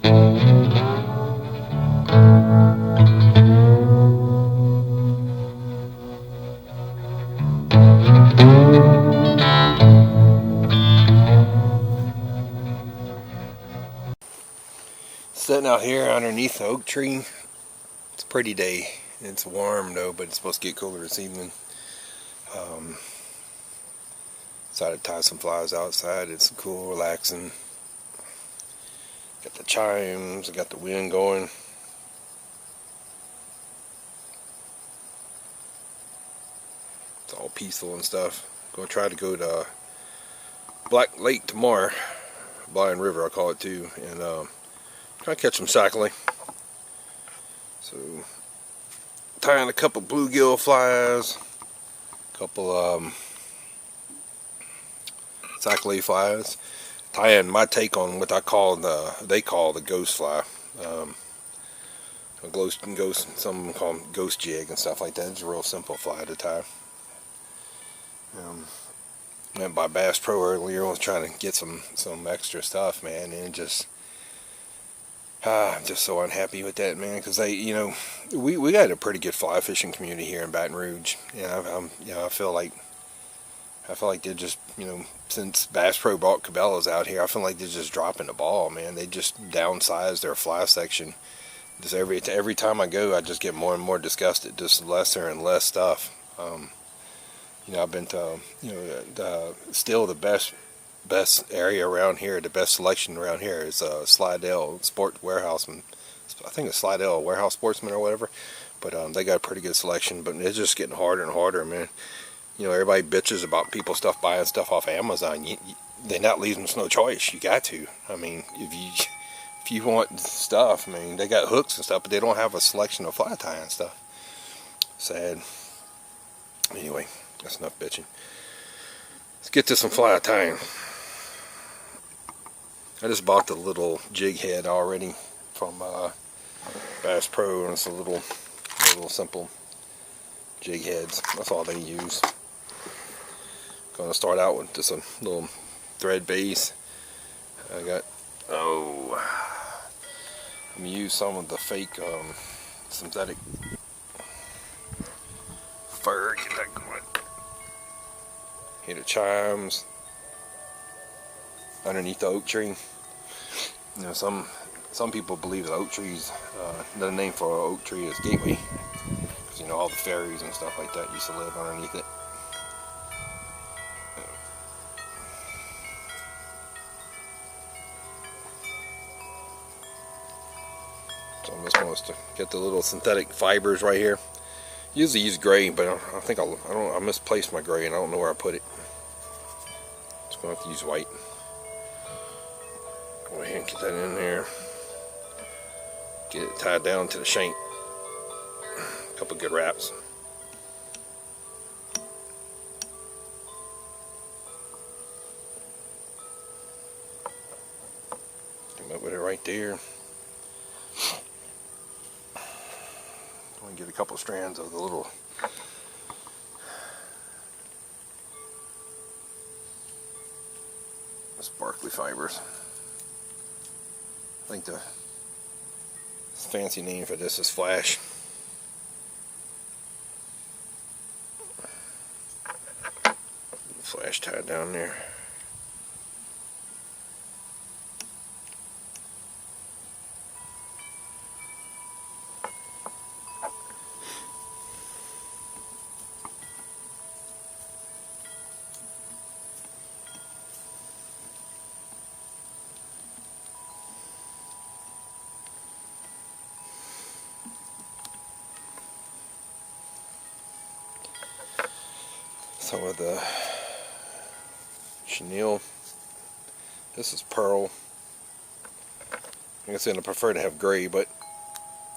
Sitting out here underneath the oak tree. It's a pretty day. It's warm though, but it's supposed to get cooler this evening. Decided to tie some flies outside. It's cool, relaxing. Got the chimes, got the wind going. It's all peaceful and stuff. Gonna try to go to Black Lake tomorrow. Blind River, I call it too, and try to catch some sacilait. So, tying a couple bluegill flies, a couple Sacilait flies, tying my take on what they call the ghost fly. A ghost, some of them call them ghost jig and stuff like that. It's a real simple fly to tie. Went by Bass Pro earlier. I was trying to get some extra stuff, man, and I'm just so unhappy with that, man, because we got a pretty good fly fishing community here in Baton Rouge. I feel like they're just, since Bass Pro brought Cabela's out here, I feel like they're just dropping the ball, man. They just downsized their fly section. Just every time I go, I just get more and more disgusted. Just lesser and less stuff. I've been to, still the best area around here, the best selection around here is Slidell Sport Warehouse. I think it's Slidell Warehouse Sportsman or whatever. But they got a pretty good selection. But it's just getting harder and harder, man. Everybody bitches about people buying stuff off Amazon. They're not leaving us no choice. You got to. I mean, if you want stuff, I mean, they got hooks and stuff, but they don't have a selection of fly tying stuff. Sad. Anyway, that's enough bitching. Let's get to some fly tying. I just bought the little jig head already from Bass Pro, and it's a little simple jig heads. That's all they use. Gonna start out with just a little thread base. I'm gonna use some of the fake synthetic fur. Get that going. Hit the chimes underneath the oak tree. Some people believe the oak trees, the name for an oak tree is gateway, because all the fairies and stuff like that used to live underneath it. So I'm just going to get the little synthetic fibers right here. Usually use gray, but I think I misplaced my gray and I don't know where I put it. Just going to have to use white. Go ahead and get that in there. Get it tied down to the shank. A couple good wraps. Come up with it right there. Get a couple strands of the little sparkly fibers. I think the fancy name for this is flash. Flash tied down there. Some of the chenille. This is pearl. Like I said, I prefer to have gray, but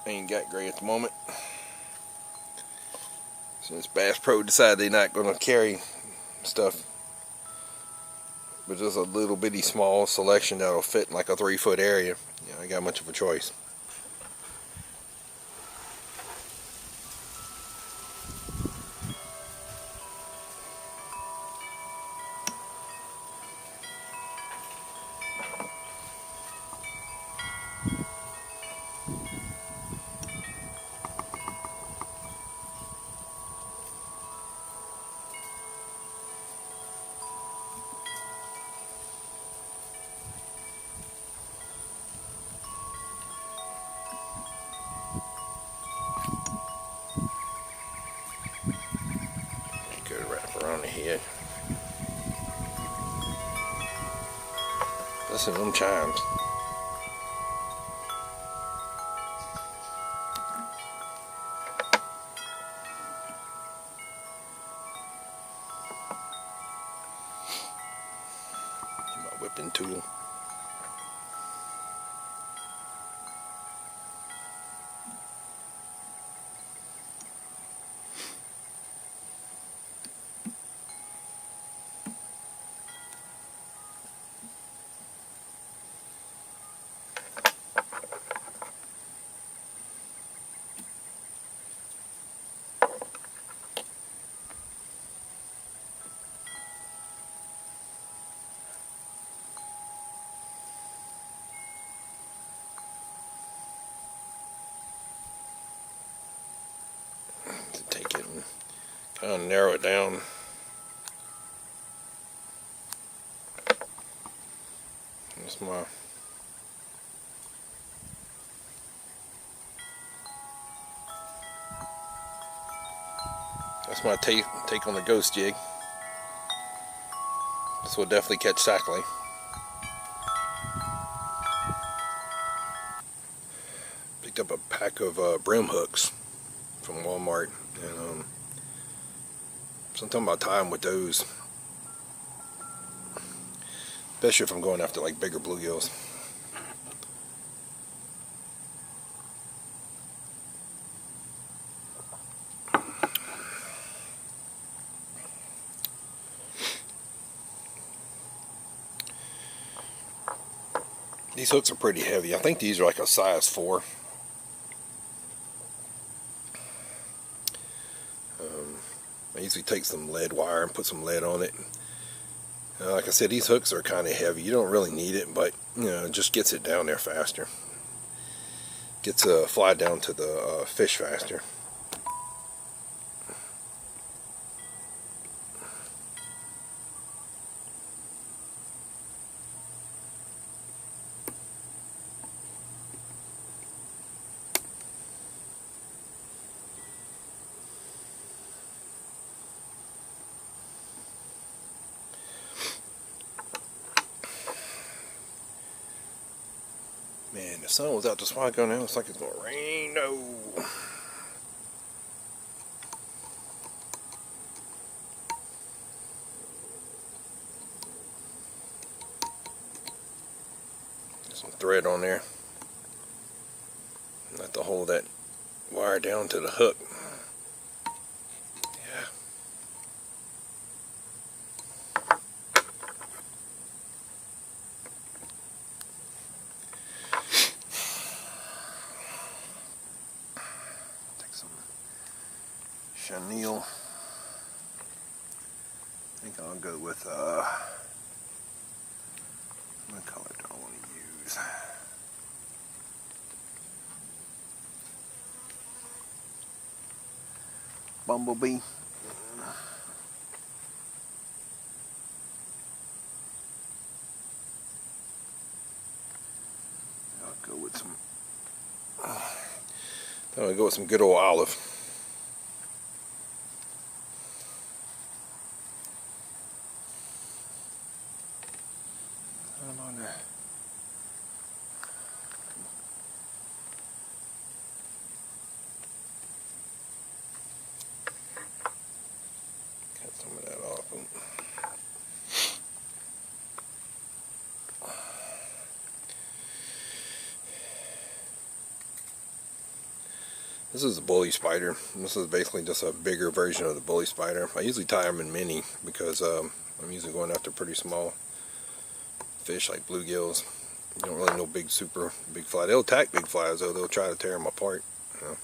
I ain't got gray at the moment. Since Bass Pro decided they're not going to carry stuff, but just a little bitty small selection that'll fit in like a 3-foot area, I ain't got much of a choice. Listen to them chimes. My whipping tool. Take it and kind of narrow it down. That's my take on the ghost jig. This will definitely catch Sacilait. Picked up a pack of brim hooks from Walmart, and sometime about time with those, especially if I'm going after like bigger bluegills. These hooks are pretty heavy. I think these are like a size 4. I usually take some lead wire and put some lead on it. Like I said, these hooks are kind of heavy. You don't really need it, but you know, it just gets it down there faster. Gets a fly down to the fish faster. Man, the sun was out this while ago. Now it's like it's gonna rain. No. Some thread on there. Not to hold that wire down to the hook. Yeah. Chenille. I think I'll go with what color do I want to use? Bumblebee. I'll go with some. I'll go with some good old olive. On there. Cut some of that off. This is a bully spider. This is basically just a bigger version of the bully spider. I usually tie them in mini because I'm usually going after pretty small fish like bluegills. You don't really know super big fly. They'll attack big flies though. They'll try to tear them apart. You know.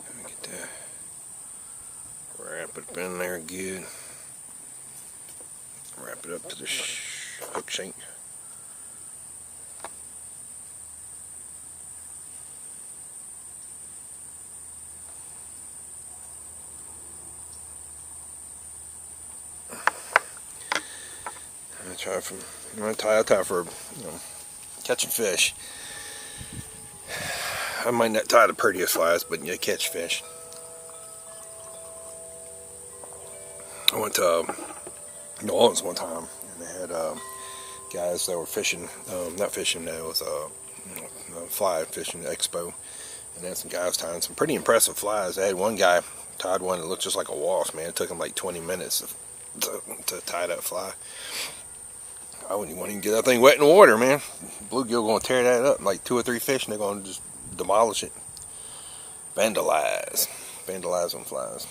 Let me get that. Wrap it in there good. Wrap it up to the hook shank. I tie for, you know, catching fish. I might not tie the prettiest flies, but you catch fish. I went to New Orleans one time, and they had guys that were fishing, not fishing, that was a fly fishing expo, and they had some guys tying some pretty impressive flies. They had one guy tied one that looked just like a wasp, man. It took him like 20 minutes to tie that fly. I wouldn't even get that thing wet in the water, man. Bluegill gonna tear that up, like 2 or 3 fish, and they're gonna just demolish it. Vandalize them flies.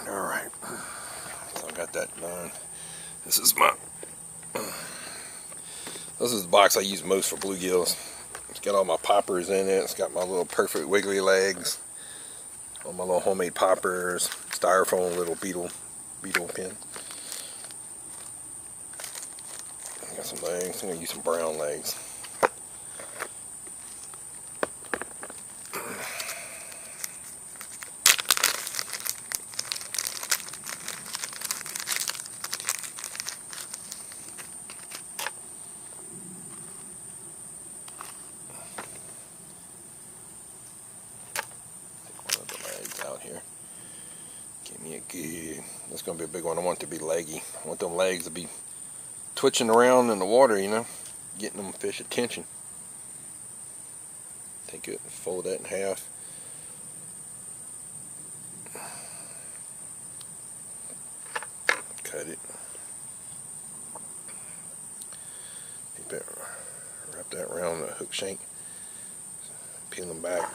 Alright, so I got that done. This is the box I use most for bluegills. It's got all my poppers in it. It's got my little perfect wiggly legs, all my little homemade poppers, styrofoam little beetle pin. I got some legs. I'm gonna use some brown legs. Out here, give me a good. That's gonna be a big one. I want it to be leggy. I want them legs to be twitching around in the water, you know, getting them fish attention. Take it and fold that in half. Cut it. Wrap that around the hook shank. Peel them back.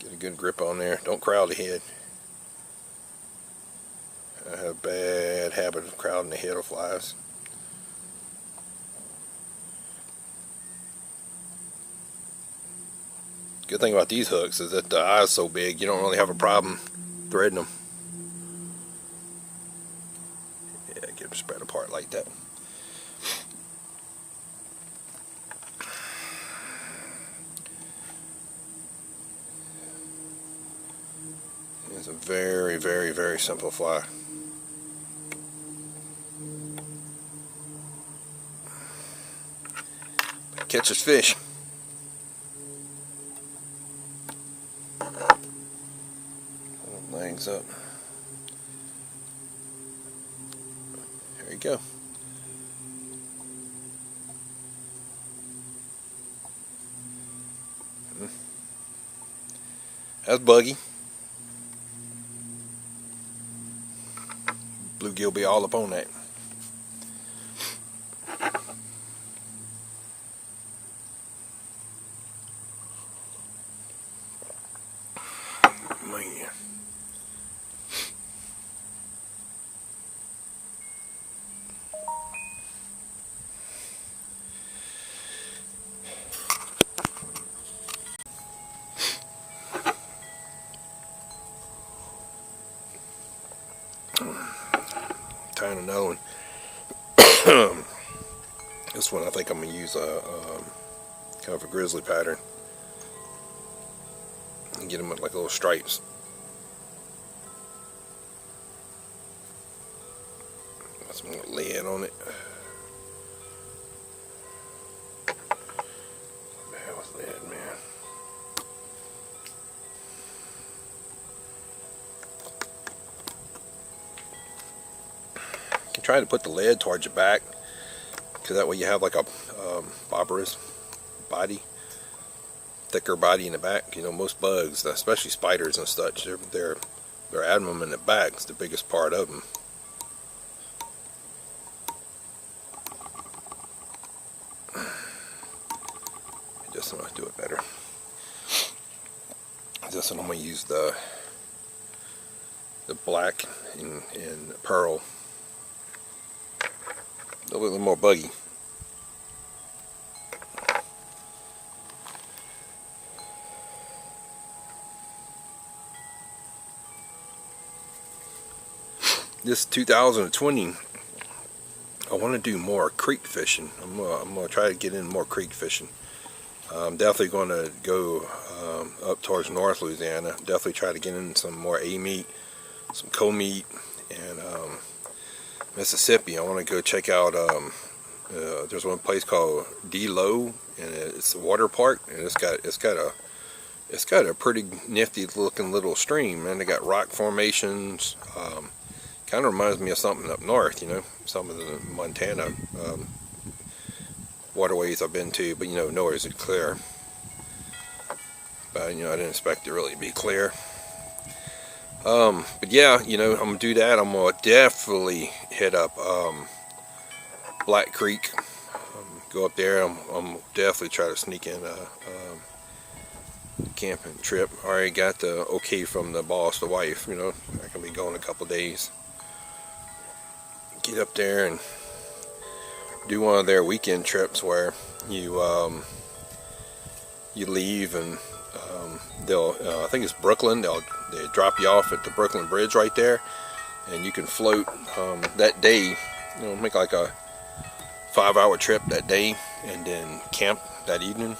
Get a good grip on there. Don't crowd the head. I have a bad habit of crowding the head of flies. Good thing about these hooks is that the eye is so big, you don't really have a problem threading them. Yeah, get them spread apart like that. It's a very, very, very simple fly. But catches fish. Legs up. There you go. That's buggy. Bluegill be all up on that. Man. Tying another one. This one I think I'm going to use a kind of a grizzly pattern and get them with like little stripes. Got some more lead on it. Bad with lead, man. Try to put the lead towards your back, because that way you have like a fibrous body, thicker body in the back. You know, most bugs, especially spiders and such, their abdomen in the back is the biggest part of them. Just want to do it better. This one I'm going to use the black and pearl. A little more buggy. This 2020, I want to do more creek fishing. I'm gonna try to get in more creek fishing. I'm definitely going to go up towards North Louisiana. Definitely try to get in some more A meat, some co meat, and Mississippi. I want to go check out. There's one place called D-Low, and it's a water park, and it's got a it's got a pretty nifty looking little stream, and they got rock formations. Kind of reminds me of something up north, you know, some of the Montana waterways I've been to, but you know, nowhere is it clear. But you know, I didn't expect it really to be clear. But yeah, you know, I'm gonna do that. I'm gonna definitely hit up Black Creek. Go up there. I'm definitely try to sneak in a camping trip. I already got the okay from the boss, the wife. You know, I can be going a couple days. Get up there and do one of their weekend trips where you you leave and they'll I think it's Brooklyn. They drop you off at the Brooklyn Bridge right there, and you can float that day. You know, make like a 5-hour trip that day, and then camp that evening.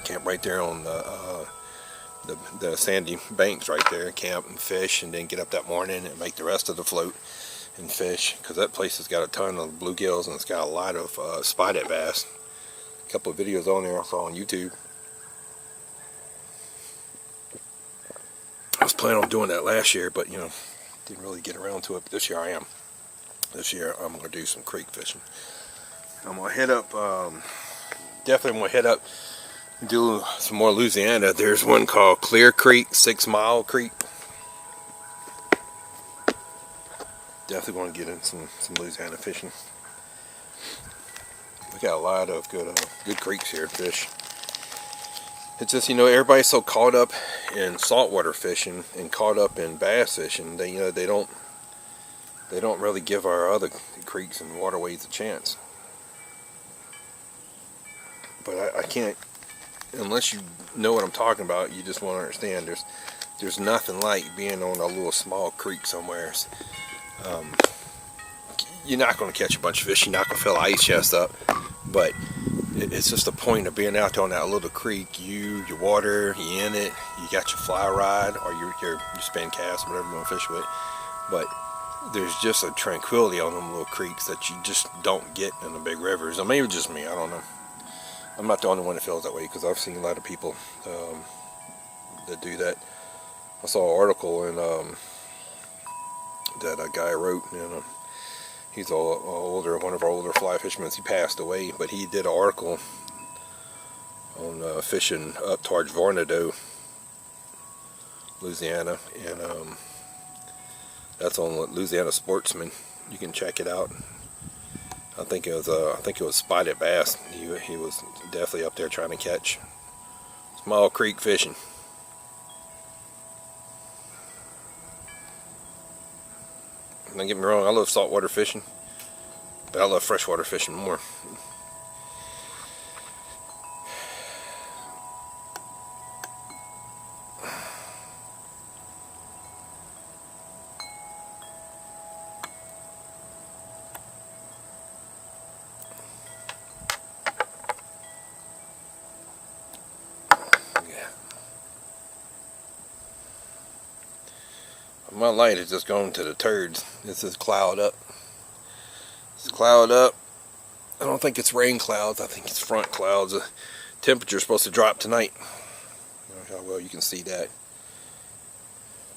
Camp right there on the sandy banks right there. Camp and fish, and then get up that morning and make the rest of the float and fish, because that place has got a ton of bluegills and it's got a lot of spotted bass. A couple of videos on there I saw on YouTube. I was planning on doing that last year, but you know, didn't really get around to it. But this year I am. This year I'm gonna do some creek fishing. I'm gonna hit up. Definitely gonna hit up. Do some more Louisiana. There's one called Clear Creek, 6 Mile Creek. Definitely want to get in some Louisiana fishing. We got a lot of good creeks here to fish. It's just, you know, everybody's so caught up in saltwater fishing and caught up in bass fishing. They, you know, they don't really give our other creeks and waterways a chance. But I can't, unless you know what I'm talking about, you just won't understand. There's nothing like being on a little small creek somewhere. You're not going to catch a bunch of fish. You're not going to fill ice chest up. But it's just the point of being out there on that little creek. Your water, you in it. You got your fly rod or your spin cast, whatever you want to fish with. But there's just a tranquility on them little creeks that you just don't get in the big rivers. Or maybe just me. I don't know. I'm not the only one that feels that way, because I've seen a lot of people that do that. I saw an article in that a guy wrote, and he's one of our older fly fishermen. He passed away, but he did an article on fishing up towards Vornado, Louisiana, and that's on Louisiana Sportsman. You can check it out. I think it was spotted bass. He was definitely up there trying to catch small creek fishing. Don't get me wrong, I love saltwater fishing, but I love freshwater fishing more. My light is just going to the turds. This is cloud up. It's cloud up. I don't think it's rain clouds. I think it's front clouds. The temperature's supposed to drop tonight. How well you can see that.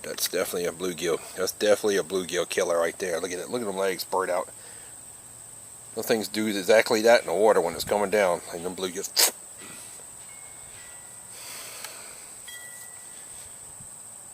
That's definitely a bluegill. That's definitely a bluegill killer right there. Look at it. Look at them legs spread out. Those things do exactly that in the water when it's coming down. And them bluegills